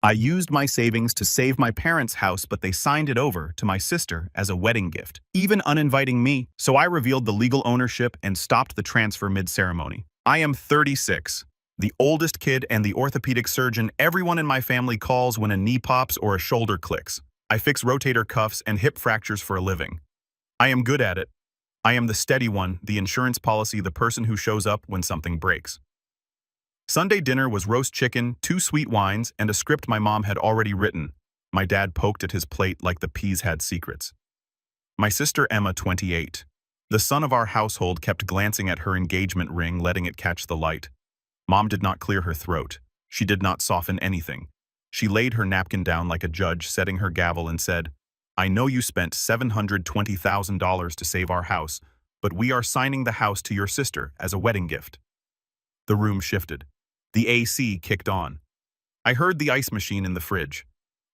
I used my savings to save my parents' house, but they signed it over to my sister as a wedding gift, even uninviting me, so I revealed the legal ownership and stopped the transfer mid-ceremony. I am 36, the oldest kid and the orthopedic surgeon everyone in my family calls when a knee pops or a shoulder clicks. I fix rotator cuffs and hip fractures for a living. I am good at it. I am the steady one, the insurance policy, the person who shows up when something breaks. Sunday dinner was roast chicken, 2 sweet wines, and a script my mom had already written. My dad poked at his plate like the peas had secrets. My sister Emma, 28. The son of our household, kept glancing at her engagement ring, letting it catch the light. Mom did not clear her throat. She did not soften anything. She laid her napkin down like a judge, setting her gavel, and said, "I know you spent $720,000 to save our house, but we are signing the house to your sister as a wedding gift." The room shifted. The AC kicked on. I heard the ice machine in the fridge.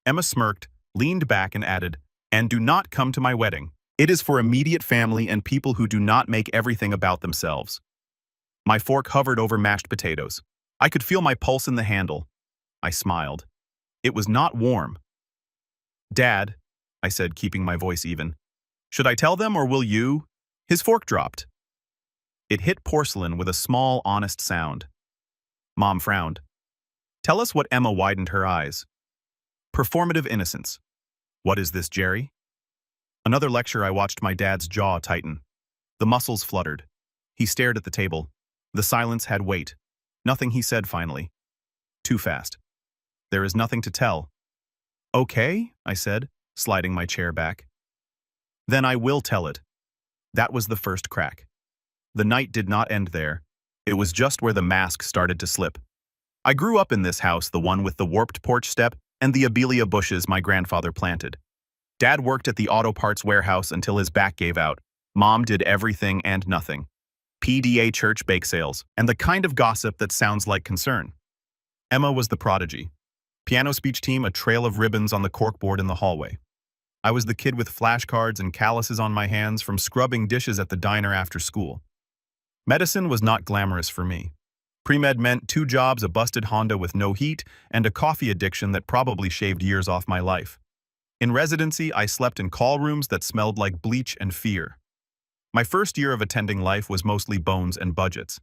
Emma smirked, leaned back, and added, "And do not come to my wedding. It is for immediate family and people who do not make everything about themselves." My fork hovered over mashed potatoes. I could feel my pulse in the handle. I smiled. It was not warm. "Dad," I said, keeping my voice even, "should I tell them or will you?" His fork dropped. It hit porcelain with a small, honest sound. Mom frowned. "Tell us what." Emma widened her eyes. "Performative innocence." "What is this, Jerry?" Another lecture. I watched my dad's jaw tighten. The muscles fluttered. He stared at the table. The silence had weight. Nothing, he said finally. "Too fast. There is nothing to tell." "Okay," I said, sliding my chair back. "Then I will tell it." That was the first crack. The night did not end there. It was just where the mask started to slip. I grew up in this house, the one with the warped porch step and the abelia bushes my grandfather planted. Dad worked at the auto parts warehouse until his back gave out. Mom did everything and nothing. PDA church bake sales, and the kind of gossip that sounds like concern. Emma was the prodigy. Piano speech team, a trail of ribbons on the corkboard in the hallway. I was the kid with flashcards and calluses on my hands from scrubbing dishes at the diner after school. Medicine was not glamorous for me. Pre-med meant 2 jobs, a busted Honda with no heat, and a coffee addiction that probably shaved years off my life. In residency, I slept in call rooms that smelled like bleach and fear. My first year of attending life was mostly bones and budgets.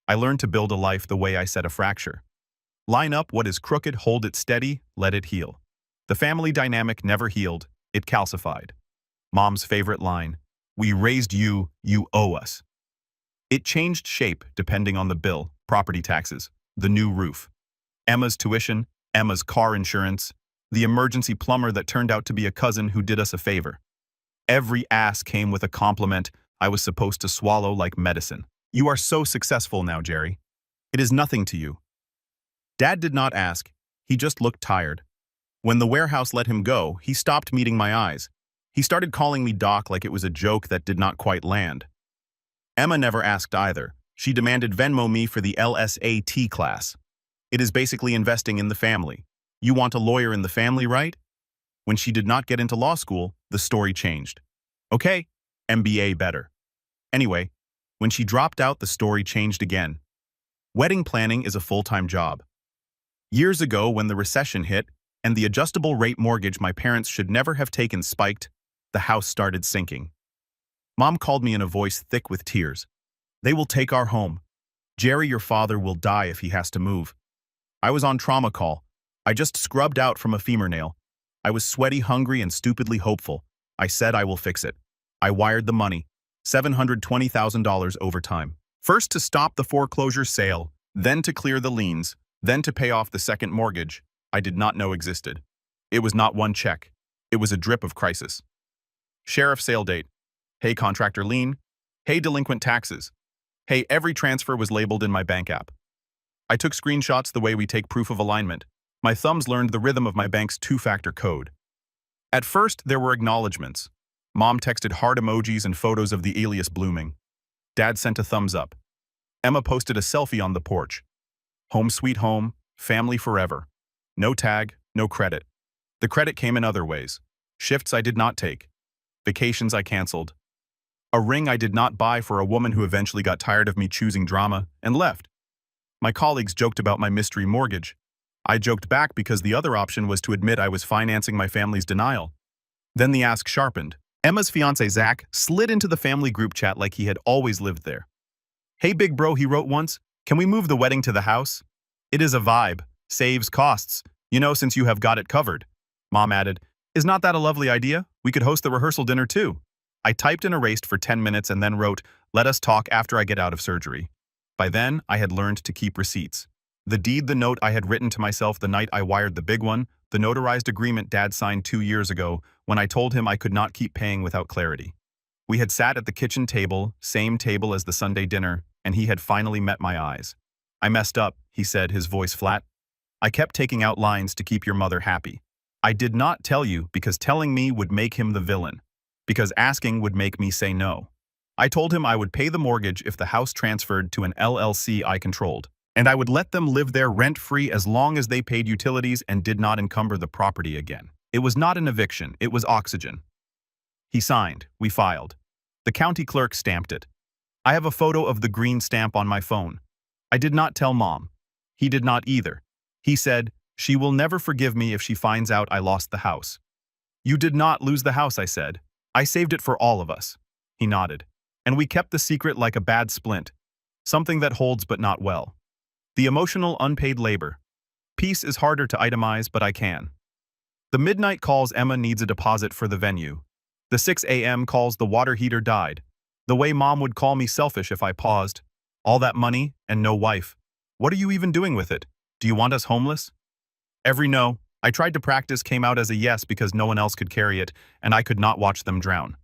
I learned to build a life the way I set a fracture. Line up what is crooked, hold it steady, let it heal. The family dynamic never healed, it calcified. Mom's favorite line, "We raised you, you owe us." It changed shape depending on the bill, property taxes, the new roof, Emma's tuition, Emma's car insurance, the emergency plumber that turned out to be a cousin who did us a favor. Every ass came with a compliment I was supposed to swallow like medicine. "You are so successful now, Jerry. It is nothing to you." Dad did not ask, he just looked tired. When the warehouse let him go, he stopped meeting my eyes. He started calling me Doc like it was a joke that did not quite land. Emma never asked either. She demanded Venmo me for the LSAT class. It is basically investing in the family. You want a lawyer in the family, right? When she did not get into law school, the story changed. Okay, MBA better. Anyway, when she dropped out, the story changed again. Wedding planning is a full-time job. Years ago, when the recession hit and the adjustable rate mortgage my parents should never have taken spiked, the house started sinking. Mom called me in a voice thick with tears. "They will take our home. Jerry, your father, will die if he has to move." I was on trauma call. I just scrubbed out from a femur nail. I was sweaty, hungry, and stupidly hopeful. I said I will fix it. I wired the money, $720,000 over time. First to stop the foreclosure sale, then to clear the liens, then to pay off the second mortgage I did not know existed. It was not one check. It was a drip of crisis. Sheriff sale date. Hey, contractor lien. Hey, delinquent taxes. Hey, every transfer was labeled in my bank app. I took screenshots the way we take proof of alignment. My thumbs learned the rhythm of my bank's 2-factor code. At first, there were acknowledgments. Mom texted heart emojis and photos of the alias blooming. Dad sent a thumbs up. Emma posted a selfie on the porch. Home sweet home, family forever. No tag, no credit. The credit came in other ways. Shifts I did not take. Vacations I canceled. A ring I did not buy for a woman who eventually got tired of me choosing drama and left. My colleagues joked about my mystery mortgage. I joked back because the other option was to admit I was financing my family's denial. Then the ask sharpened. Emma's fiancé Zach slid into the family group chat like he had always lived there. "Hey big bro," he wrote once, "can we move the wedding to the house? It is a vibe, saves costs, since you have got it covered." Mom added, "Is not that a lovely idea? We could host the rehearsal dinner too." I typed and erased for 10 minutes and then wrote, "Let us talk after I get out of surgery." By then, I had learned to keep receipts. The deed, the note I had written to myself the night I wired the big one, the notarized agreement Dad signed 2 years ago when I told him I could not keep paying without clarity. We had sat at the kitchen table, same table as the Sunday dinner, and he had finally met my eyes. "I messed up," he said, his voice flat. "I kept taking out lines to keep your mother happy. I did not tell you because telling me would make him the villain, because asking would make me say no. I told him I would pay the mortgage if the house transferred to an LLC I controlled, and I would let them live there rent-free as long as they paid utilities and did not encumber the property again. It was not an eviction, it was oxygen." He signed. We filed. The county clerk stamped it. I have a photo of the green stamp on my phone. I did not tell Mom. He did not either. He said, "She will never forgive me if she finds out I lost the house." "You did not lose the house," I said. "I saved it for all of us." He nodded. "And we kept the secret like a bad splint, something that holds but not well. The emotional unpaid labor. Peace is harder to itemize, but I can. The midnight calls Emma needs a deposit for the venue. The 6 a.m. calls the water heater died. The way Mom would call me selfish if I paused. All that money and no wife. What are you even doing with it? Do you want us homeless?" Every no I tried to practice came out as a yes because no one else could carry it, and I could not watch them drown.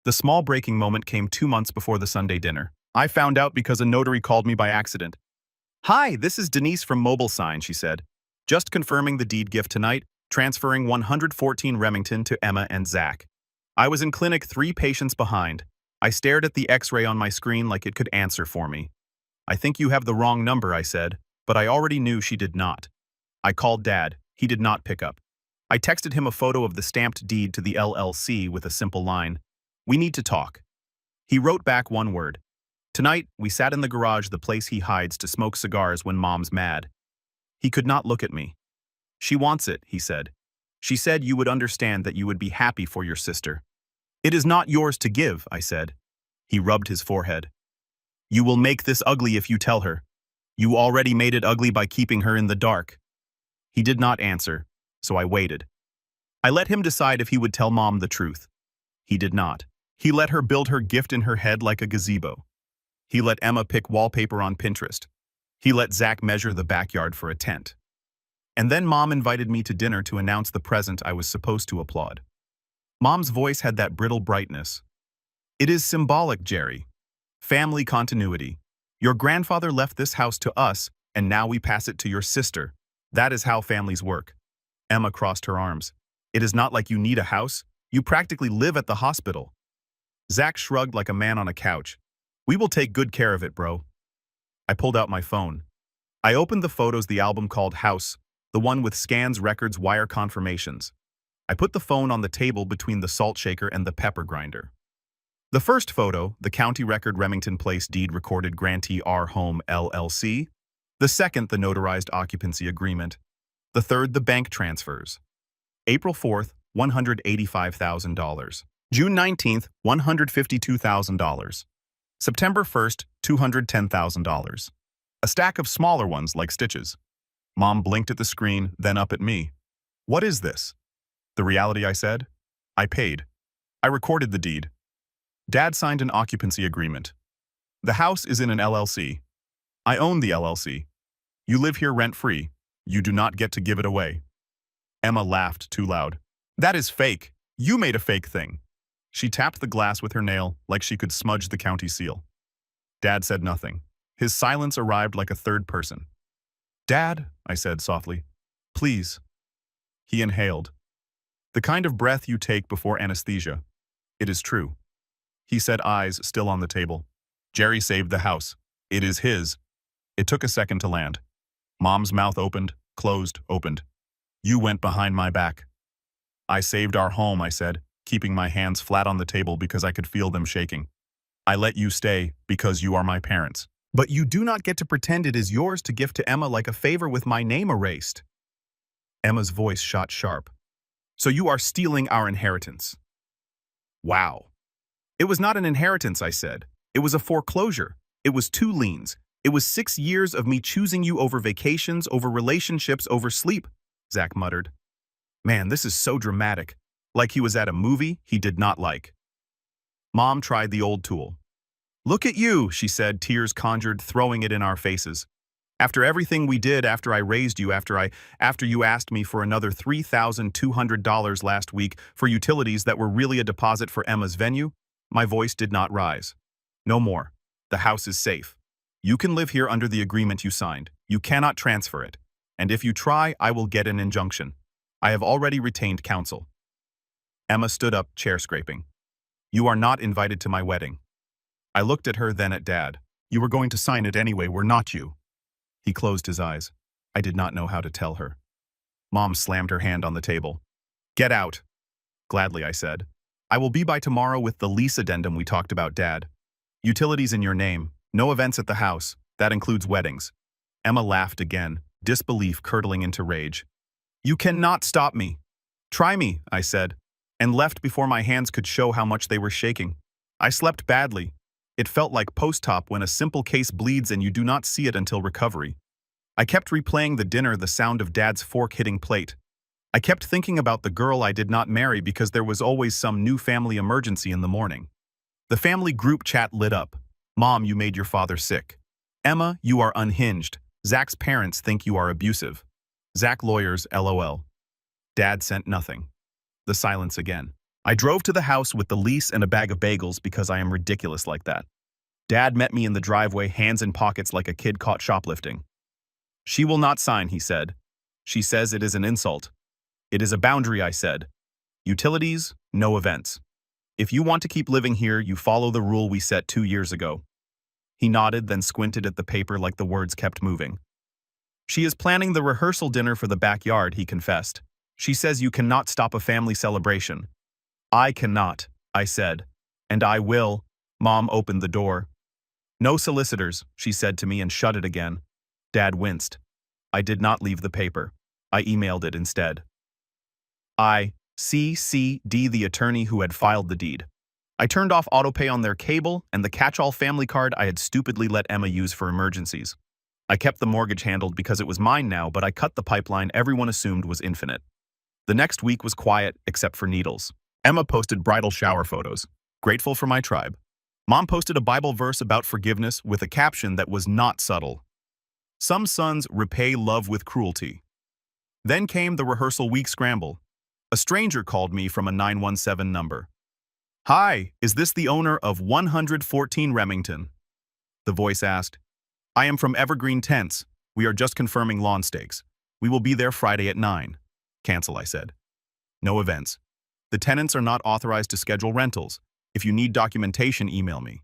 The small breaking moment came 2 months before the Sunday dinner. I found out because a notary called me by accident. "Hi, this is Denise from Mobile Sign," she said. "Just confirming the deed gift tonight, transferring 114 Remington to Emma and Zach." I was in clinic 3 patients behind. I stared at the x-ray on my screen like it could answer for me. "I think you have the wrong number," I said, but I already knew she did not. I called Dad. He did not pick up. I texted him a photo of the stamped deed to the LLC with a simple line, "We need to talk." He wrote back one word. Tonight, we sat in the garage, the place he hides to smoke cigars when Mom's mad. He could not look at me. "She wants it," he said. "She said you would understand, that you would be happy for your sister." "It is not yours to give," I said. He rubbed his forehead. "You will make this ugly if you tell her. You already made it ugly by keeping her in the dark." He did not answer, so I waited. I let him decide if he would tell Mom the truth. He did not. He let her build her gift in her head like a gazebo. He let Emma pick wallpaper on Pinterest. He let Zach measure the backyard for a tent. And then Mom invited me to dinner to announce the present I was supposed to applaud. Mom's voice had that brittle brightness. "It is symbolic, Jerry. Family continuity. Your grandfather left this house to us, and now we pass it to your sister. That is how families work." Emma crossed her arms. "It is not like you need a house. You practically live at the hospital." Zach shrugged like a man on a couch. "We will take good care of it, bro." I pulled out my phone. I opened the photos, the album called House, the one with scans, records, wire confirmations. I put the phone on the table between the salt shaker and the pepper grinder. The first photo, the county record Remington Place deed recorded grantee R Home LLC. The second, the notarized occupancy agreement. The third, the bank transfers. April 4th, $185,000. June 19th, $152,000. September 1st, $210,000. A stack of smaller ones like stitches. Mom blinked at the screen, then up at me. "What is this?" "The reality," I said. "I paid. I recorded the deed. Dad signed an occupancy agreement. The house is in an LLC. I own the LLC. You live here rent-free. You do not get to give it away." Emma laughed too loud. "That is fake. You made a fake thing." She tapped the glass with her nail like she could smudge the county seal. Dad said nothing. His silence arrived like a third person. "Dad," I said softly, "please." He inhaled. The kind of breath you take before anesthesia. "It is true." He said, eyes still on the table. "Jerry saved the house. It is his." It took a second to land. Mom's mouth opened, closed, opened. "You went behind my back." "I saved our home," I said, keeping my hands flat on the table because I could feel them shaking. "I let you stay because you are my parents. But you do not get to pretend it is yours to gift to Emma like a favor with my name erased. Emma's voice shot sharp. So you are stealing our inheritance. Wow. It was not an inheritance, I said. It was a foreclosure. It was 2 liens. It was 6 years of me choosing you over vacations, over relationships, over sleep, Zach muttered. Man, this is so dramatic. Like he was at a movie he did not like. Mom tried the old tool. Look at you, she said, tears conjured, throwing it in our faces. After everything we did, after I raised you, after you asked me for another $3,200 last week for utilities that were really a deposit for Emma's venue, my voice did not rise. No more. The house is safe. You can live here under the agreement you signed. You cannot transfer it. And if you try, I will get an injunction. I have already retained counsel. Emma stood up, chair scraping. You are not invited to my wedding. I looked at her, then at Dad. You were going to sign it anyway, were not you? He closed his eyes. I did not know how to tell her. Mom slammed her hand on the table. Get out. Gladly, I said. I will be by tomorrow with the lease addendum we talked about, Dad. Utilities in your name. No events at the house. That includes weddings. Emma laughed again, disbelief curdling into rage. You cannot stop me. Try me, I said, and left before my hands could show how much they were shaking. I slept badly. It felt like post-op when a simple case bleeds and you do not see it until recovery. I kept replaying the dinner, the sound of Dad's fork hitting plate. I kept thinking about the girl I did not marry because there was always some new family emergency in the morning. The family group chat lit up. Mom, you made your father sick. Emma, you are unhinged. Zach's parents think you are abusive. Zach lawyers, LOL. Dad sent nothing. The silence again. I drove to the house with the lease and a bag of bagels because I am ridiculous like that. Dad met me in the driveway, hands in pockets like a kid caught shoplifting. She will not sign, he said. She says it is an insult. It is a boundary, I said. Utilities, no events. If you want to keep living here, you follow the rule we set 2 years ago. He nodded, then squinted at the paper like the words kept moving. She is planning the rehearsal dinner for the backyard, he confessed. She says you cannot stop a family celebration. I cannot, I said. And I will. Mom opened the door. No solicitors, she said to me and shut it again. Dad winced. I did not leave the paper. I emailed it instead. I CC'd the attorney who had filed the deed. I turned off autopay on their cable and the catch-all family card I had stupidly let Emma use for emergencies. I kept the mortgage handled because it was mine now, but I cut the pipeline everyone assumed was infinite. The next week was quiet, except for needles. Emma posted bridal shower photos, grateful for my tribe. Mom posted a Bible verse about forgiveness with a caption that was not subtle. Some sons repay love with cruelty. Then came the rehearsal week scramble. A stranger called me from a 917 number. Hi, is this the owner of 114 Remington? The voice asked. I am from Evergreen Tents. We are just confirming lawn stakes. We will be there Friday at 9. Cancel, I said. No events. The tenants are not authorized to schedule rentals. If you need documentation, email me.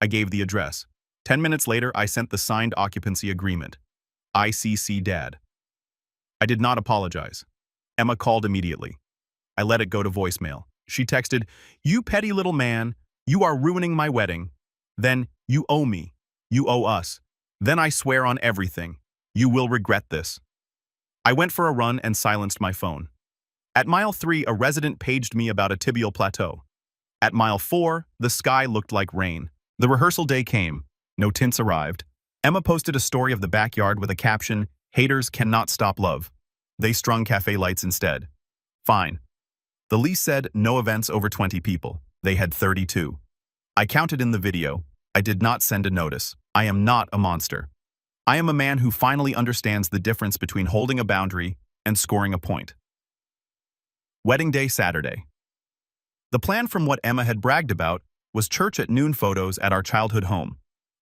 I gave the address. 10 minutes later, I sent the signed occupancy agreement. ICC Dad. I did not apologize. Emma called immediately. I let it go to voicemail. She texted, You petty little man, you are ruining my wedding. Then, you owe me. You owe us. Then I swear on everything. You will regret this. I went for a run and silenced my phone. At mile 3, a resident paged me about a tibial plateau. At mile 4, the sky looked like rain. The rehearsal day came. No tints arrived. Emma posted a story of the backyard with a caption, Haters cannot stop love. They strung cafe lights instead. Fine. The lease said no events over 20 people. They had 32. I counted in the video. I did not send a notice. I am not a monster. I am a man who finally understands the difference between holding a boundary and scoring a point. Wedding day Saturday. The plan from what Emma had bragged about was church at noon photos at our childhood home.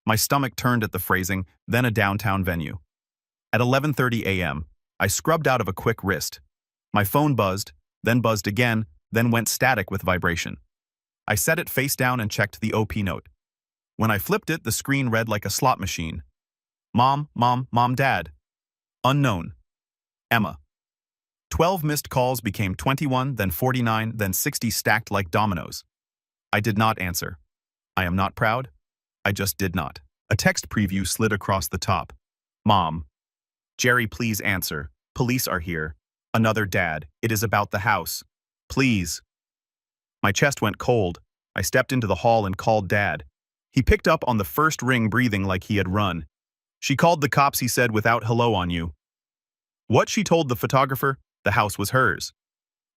My stomach turned at the phrasing, then a downtown venue. At 11:30 a.m., I scrubbed out of a quick wrist. My phone buzzed, then buzzed again, then went static with vibration. I set it face down and checked the OP note. When I flipped it, the screen read like a slot machine. Mom, Dad. Unknown. Emma. 12 missed calls became 21, then 49, then 60 stacked like dominoes. I did not answer. I am not proud. I just did not. A text preview slid across the top. Mom. Jerry, please answer. Police are here. Another dad. It is about the house. Please. My chest went cold. I stepped into the hall and called Dad. He picked up on the first ring, breathing like he had run. She called the cops, he said, without hello on you. What she told the photographer? The house was hers.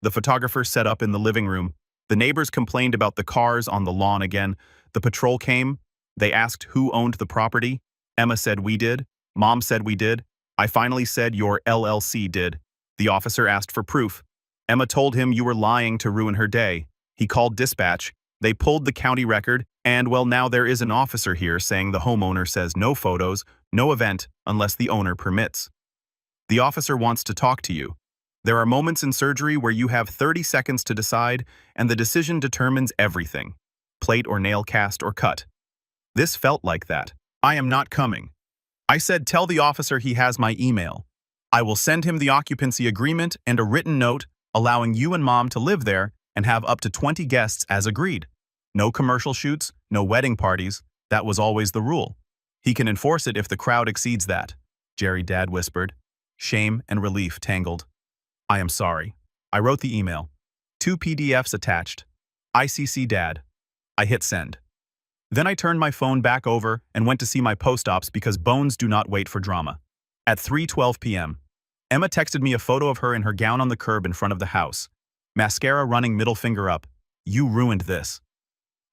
The photographer set up in the living room. The neighbors complained about the cars on the lawn again. The patrol came. They asked who owned the property. Emma said we did. Mom said we did. I finally said your LLC did. The officer asked for proof. Emma told him you were lying to ruin her day. He called dispatch. They pulled the county record, and well, now there is an officer here saying the homeowner says no photos, no event, unless the owner permits. The officer wants to talk to you. There are moments in surgery where you have 30 seconds to decide, and the decision determines everything. Plate or nail cast or cut. This felt like that. I am not coming. I said tell the officer he has my email. I will send him the occupancy agreement and a written note allowing you and Mom to live there and have up to 20 guests as agreed. No commercial shoots, no wedding parties. That was always the rule. He can enforce it if the crowd exceeds that, Jerry Dad whispered. Shame and relief tangled. I am sorry. I wrote the email. 2 PDFs attached. ICC Dad. I hit send. Then I turned my phone back over and went to see my post-ops because bones do not wait for drama. At 3:12 p.m., Emma texted me a photo of her in her gown on the curb in front of the house. Mascara running, middle finger up. You ruined this.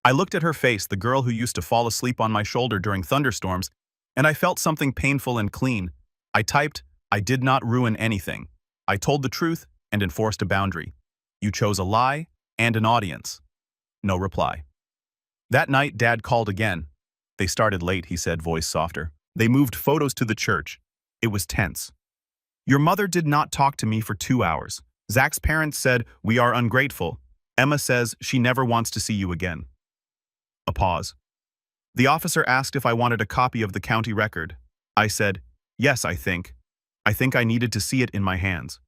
I looked at her face, the girl who used to fall asleep on my shoulder during thunderstorms, and I felt something painful and clean. I typed, I did not ruin anything. I told the truth and enforced a boundary. You chose a lie and an audience. No reply. That night, Dad called again. They started late, he said, voice softer. They moved photos to the church. It was tense. Your mother did not talk to me for 2 hours. Zach's parents said, we are ungrateful. Emma says she never wants to see you again. A pause. The officer asked if I wanted a copy of the county record. I said, yes, I think. I think I needed to see it in my hands.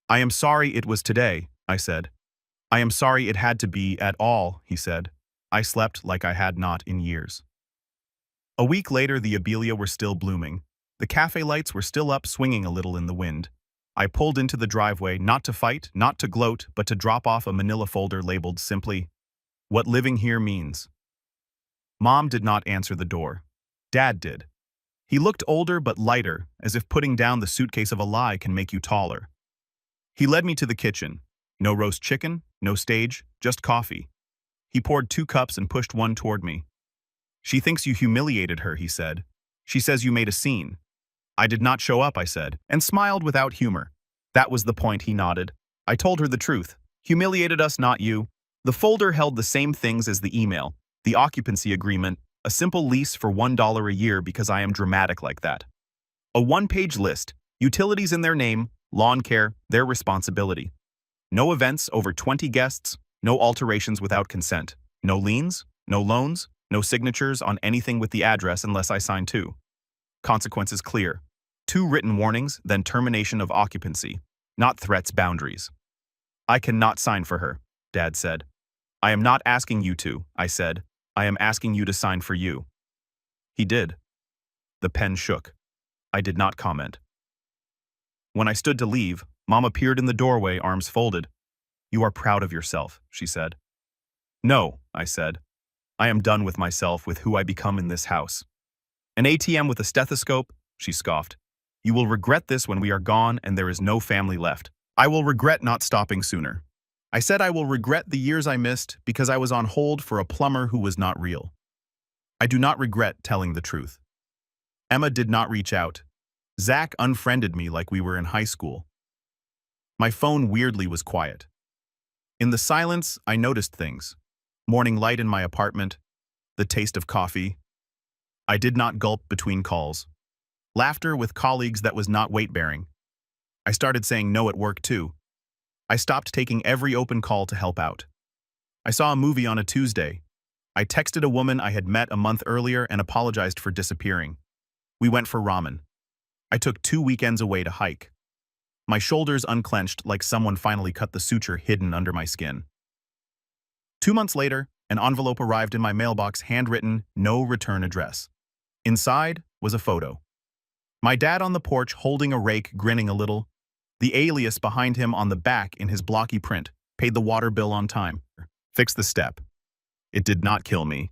I am sorry it was today, I said. I am sorry it had to be at all, he said. I slept like I had not in years. A week later, the abelia were still blooming. The cafe lights were still up, swinging a little in the wind. I pulled into the driveway, not to fight, not to gloat, but to drop off a manila folder labeled simply, What Living Here Means. Mom did not answer the door. Dad did. He looked older but lighter, as if putting down the suitcase of a lie can make you taller. He led me to the kitchen. No roast chicken, no stage, just coffee. He poured 2 cups and pushed one toward me. She thinks you humiliated her, he said. She says you made a scene. I did not show up, I said, and smiled without humor. That was the point, he nodded. I told her the truth. Humiliated us, not you. The folder held the same things as the email, the occupancy agreement, a simple lease for $1 a year because I am dramatic like that. A 1-page list, utilities in their name, lawn care, their responsibility. No events over 20 guests, no alterations without consent. No liens, no loans, no signatures on anything with the address unless I sign too. Consequences clear. 2 written warnings, then termination of occupancy. Not threats, boundaries. I cannot sign for her, Dad said. I am not asking you to, I said. I am asking you to sign for you. He did. The pen shook. I did not comment. When I stood to leave, Mom appeared in the doorway, arms folded. You are proud of yourself, she said. No, I said. I am done with myself, with who I become in this house. An ATM with a stethoscope, she scoffed. You will regret this when we are gone and there is no family left. I will regret not stopping sooner. I said I will regret the years I missed because I was on hold for a plumber who was not real. I do not regret telling the truth. Emma did not reach out. Zach unfriended me like we were in high school. My phone weirdly was quiet. In the silence, I noticed things. Morning light in my apartment, the taste of coffee. I did not gulp between calls. Laughter with colleagues that was not weight-bearing. I started saying no at work too. I stopped taking every open call to help out. I saw a movie on a Tuesday. I texted a woman I had met a month earlier and apologized for disappearing. We went for ramen. I took 2 weekends away to hike. My shoulders unclenched like someone finally cut the suture hidden under my skin. 2 months later, an envelope arrived in my mailbox, handwritten, no return address. Inside was a photo. My dad on the porch holding a rake, grinning a little. The alias behind him on the back in his blocky print, paid the water bill on time. Fixed the step. It did not kill me.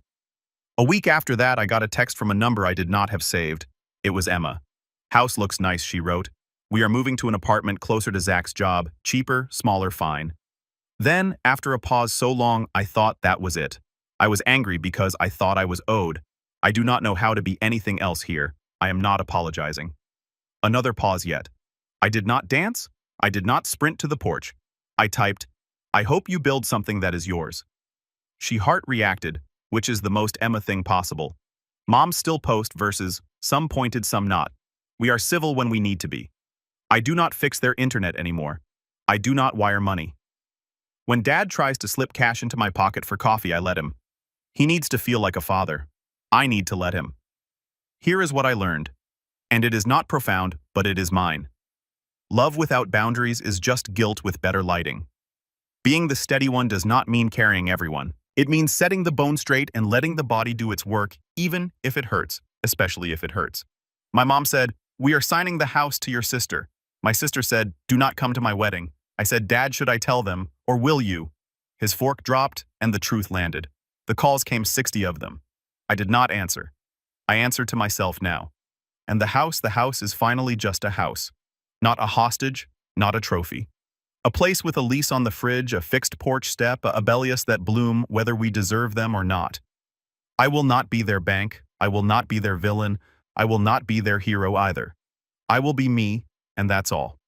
A week after that, I got a text from a number I did not have saved. It was Emma. House looks nice, she wrote. We are moving to an apartment closer to Zach's job. Cheaper, smaller, fine. Then, after a pause so long, I thought that was it. I was angry because I thought I was owed. I do not know how to be anything else here. I am not apologizing. Another pause yet. I did not dance. I did not sprint to the porch. I typed, I hope you build something that is yours. She heart reacted, which is the most Emma thing possible. Moms still post verses, some pointed, some not. We are civil when we need to be. I do not fix their internet anymore. I do not wire money. When Dad tries to slip cash into my pocket for coffee, I let him. He needs to feel like a father. I need to let him. Here is what I learned. And it is not profound, but it is mine. Love without boundaries is just guilt with better lighting. Being the steady one does not mean carrying everyone. It means setting the bone straight and letting the body do its work, even if it hurts, especially if it hurts. My mom said, we are signing the house to your sister. My sister said, do not come to my wedding. I said, Dad, should I tell them, or will you? His fork dropped, and the truth landed. The calls came 60 of them. I did not answer. I answered to myself now. And the house is finally just a house. Not a hostage, not a trophy. A place with a lease on the fridge, a fixed porch step, a abelius that bloom whether we deserve them or not. I will not be their bank. I will not be their villain. I will not be their hero either. I will be me, and that's all.